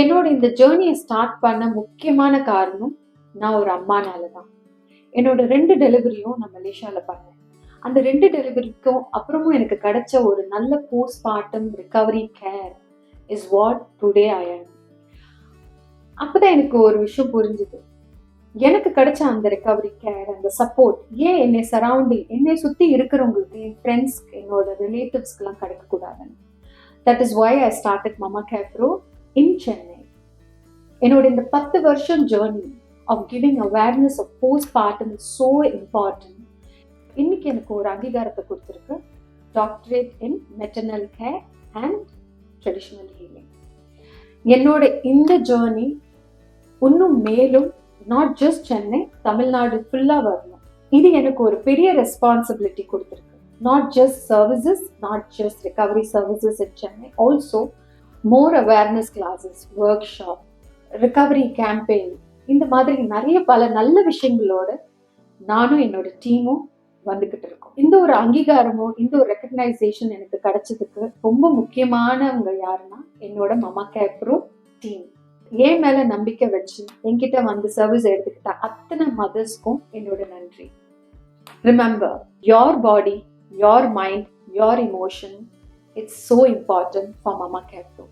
என்னோட இந்த ஜேர்னியை ஸ்டார்ட் பண்ண முக்கியமான காரணம் நான் ஒரு அம்மானால தான். என்னோட 2 டெலிவரியும் நான் மலேசியால பண்ணேன். அந்த 2 டெலிவரிக்கும் அப்புறமும் எனக்கு கிடைச்ச ஒரு நல்ல postmortem recovery care is what today I ஆம். அப்பதான் எனக்கு ஒரு விஷயம் புரிஞ்சுது. எனக்கு கிடைச்ச அந்த ரிகவரி கேர், அந்த சப்போர்ட் ஏன் என்னை சுத்தி இருக்கிறவங்களுக்கு, என் ஃப்ரெண்ட்ஸ்க்கு, என்னோட ரிலேட்டிவ்ஸ்க்குலாம் கிடைக்கக்கூடாதுன்னு. That is why I started mama care pro in Chennai. என்னோட இந்த 10 வருஷம் journey of giving awareness of postmortem is so important. இன்னைக்கு எனக்கு ஒரு அங்கீகாரத்தை கொடுத்துருக்கு, doctorate in maternal care and traditional healing. என்னோட இந்த ஜேர்னி இன்னும் மேலும் நாட் ஜஸ்ட் சென்னை, தமிழ்நாடு ஃபுல்லா வரணும். இது எனக்கு ஒரு பெரிய ரெஸ்பான்சிபிலிட்டி கொடுத்துருக்கு. Not just services, not just recovery services in Chennai, also more awareness classes, work shop, recovery campaign, இந்த மாதிரி நிறைய பல நல்ல விஷயங்களோட நானும் என்னோட டீமும் வந்துகிட்டு இருக்கோம். இந்த ஒரு அங்கீகாரமோ இந்த ஒரு ரெகக்னைசேஷன் எனக்கு கிடைச்சதுக்கு ரொம்ப முக்கியமானவங்க யாருன்னா என்னோட மமா கேர் ப்ரோ டீம். என் மேல நம்பிக்கை வச்சு என்கிட்ட வந்து சர்வீஸ் எடுத்துக்கிட்ட அத்தனை மதர்ஸ்க்கும் என்னோட நன்றி. Remember, your body, your mind, your emotion, it's so important for Mama Care Pro.